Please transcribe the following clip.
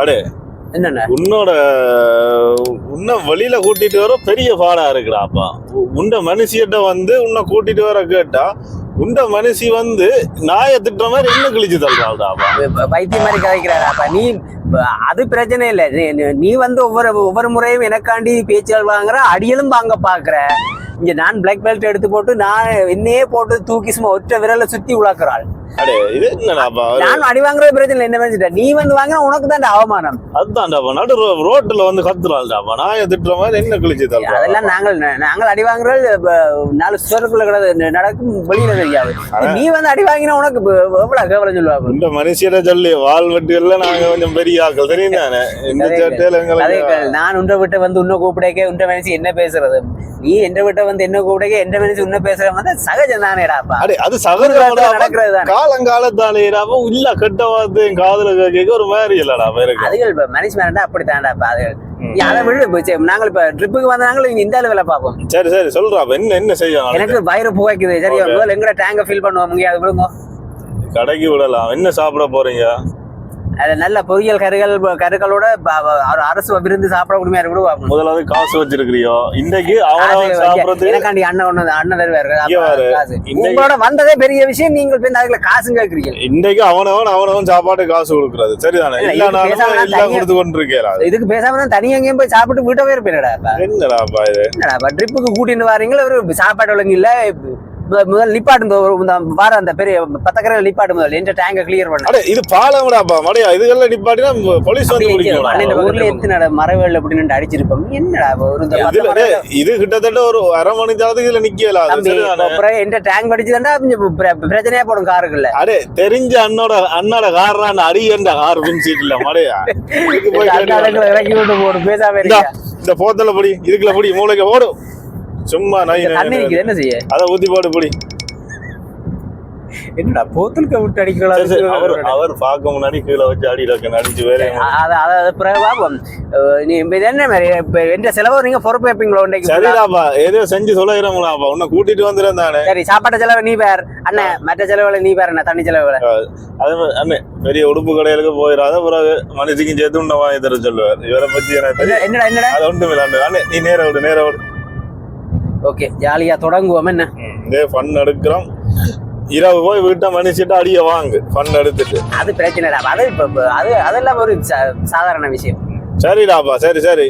அடே என்னண்ணா உன்னோட உன்னை வெளியில கூட்டிட்டு வர பெரிய பாடா இருக்குடாப்பா. உண்ட மனுஷியிட்ட வந்து உன்னை கூட்டிட்டு வர கேட்டா உண்ட மனுஷி வந்து நாயை திட்டுற மாதிரி என்ன கிழிச்சு தள்ளுறாள்டாப்பா. பைத்தியம் மாதிரி கதைக்கிறாராப்பா நீ. அது பிரச்சனை இல்லை. நீ வந்து ஒவ்வொரு முறையும் எனக்காண்டி பேச்சுகள் வாங்குற, அடியலும் வாங்க பாக்குற. இங்க நான் பிளாக் பெல்ட் எடுத்து போட்டு நான் என்னையே போட்டு தூக்கி சும்மா ஒற்ற விரல சுத்தி உழக்கிறாள். அடே இது என்னடாப்பா, நான் அடி வாங்குறது பிரச்சனை என்ன நினைச்சிட்ட, நீ வந்து வாங்கினா உனக்கு தான் அவமானம். அதுதான்டாப்பா நடு ரோட்ல வந்து கத்துறாள்டாப்பா நாயை திட்டுற மாதிரி என்ன கிழிச்சு தள்ளுறா. அதெல்லாம் நாங்கள் அடி வாங்குறது 4 ஸ்டோருக்குள்ள கிடந்து நடக்கும், வெளியில தெரியாது. நீ வந்து அடி வாங்கினா உனக்கு எவ்வளவு கேவலம் சொல்லுவாங்க. இந்த மனுஷியிட சொல்லி வால் வெட்டியெல்லாம் நாங்க கொஞ்சம் பெரிய ஆக்கள் தெரியும் தானே. இந்த சேட்டையில எங்களுக்கு நான் உன்னை விட்ட வந்து உன்னை கூப்பிடக்க உன்னை மனுஷி என்ன பேசுறது, நீ என்ற விட்ட வந்து என்ன கூப்பிடக்க என்ற மனுஷி உன்ன பேசுற வந்து சகஜம் தானேடாப்பா. அது சகஜம் நடக்கிறது தான். காலங்காலத்தாலேடாப்பா இல்ல கெட்ட வார்த்தை காதுல கேட்க ஒரு மாதிரி இல்லடா பேருக்கு. அதுகள் இப்ப மனுஷன் வேண்டாம் அப்படி தாண்டாப்பா. அதுகள் அதை விட போச்சு. நாங்கள் இப்ப ட்ரிப்புக்கு வந்தாங்க இந்த வேலை பார்ப்போம். சரி சரி சொல்றா என்ன செய்யலாம். எனக்கு வயிறு புகைக்குது. சரி எங்கட டேங்க ஃபில் பண்ணுவோம். அது விடுங்க, கடைக்கு விடலாம். என்ன சாப்பிட போறீங்க? அது நல்ல பொரியல் கருகளோட அரசு விருந்து சாப்பிட உரிமையா விடுவாங்க. முதலாவது காசு வச்சிருக்கிறியோ இன்னைக்கு அவன் சாப்பிடுறது எனக்காண்டி அண்ணன் தருவாரு. உங்களோட வந்ததே பெரிய விஷயம். நீங்கள் அதுல காசு கேட்கறீங்க. இன்னைக்கு அவனவன் சாப்பாட்டு காசு கொடுக்கறது சரிதானே. கொடுத்து கொண்டு இருக்கேன். இதுக்கு பேசாம தான் தனியா எங்கேயும் போய் சாப்பிட்டு வீட்டவே இருப்பேன்டா. என்னடாப்பா இது என்னடா ட்ரிப்புக்கு கூட்டிட்டு வாரீங்களா, ஒரு சாப்பாடு ஒழுங்கு இல்ல. முதல் நிப்பாட்டு வார அந்த பெரிய 10 கரை நிப்பாட்டு முதல் எந்த டேங்க கிளியர் பண்ண. இது பாலம்டாப்பா மடையா. இதுக்கெல்லாம் நிப்பாட்டினா போலீஸ் வந்து ஊர்ல எத்தனை மரவேல் அப்படின்னு அடிச்சிருப்போம். என்னடா இது கிட்டத்தட்ட ஒரு அரை மணி நேரத்துக்கு இதுல நிக்கல. அப்புறம் எந்த டேங்க் அடிச்சுதான்டா பிரச்சனையா போடும் காருக்குள்ள. அடே தெரிஞ்ச அண்ணோட கார் அடியண்ட கார் சீட் இல்ல மடையா. இறக்கி விட்டு போடும் பேசாம இந்த போத்தல பொடி இதுக்குள்ள பொடி மூளைக்கு ஓடும். சும்மா என்ன செய்ய அத ஊத்தி போடு பொடி. என்னடா போத்தலுக்கு விட்டு அடிக்கலாம். அவர் பார்க்க முன்னாடி கீழே வச்சு அடியில் அடிச்சு வேற நீ என்ன மாதிரி எந்த செலவு நீங்க பொறுப்பு வைப்பீங்களோ. சரிடாப்பா ஏதோ செஞ்சு சொல்லுறாங்களாப்பா உன்னை கூட்டிட்டு வந்துடும் தானே. சரி சாப்பாட்டு செலவு நீ பேர் அண்ணன், மற்ற செலவுல நீ பேர் என்ன, தண்ணி செலவுல. அதே மாதிரி அண்ணே பெரிய உடுப்பு கடைகளுக்கு போயிடாத பிறகு மனுஷிக்கும் சேர்த்து உன்னை வாங்கி தர சொல்லுவார். இவரை பத்தி எனக்கு என்னடா அது ஒன்று விளாண்டு அண்ணே நீ நேர விடு. ஓகே ஜாலியா தொடங்குவோம். என்ன இதே ஃபன் எடுக்கிறோம். இரவு போய் வீட்டை மனுஷிட்டு அடிய வாங்கு ஃபன் எடுத்துட்டு. அது பிரச்சனை. அது அதெல்லாம் ஒரு சாதாரண விஷயம். சரிடாப்பா சரி.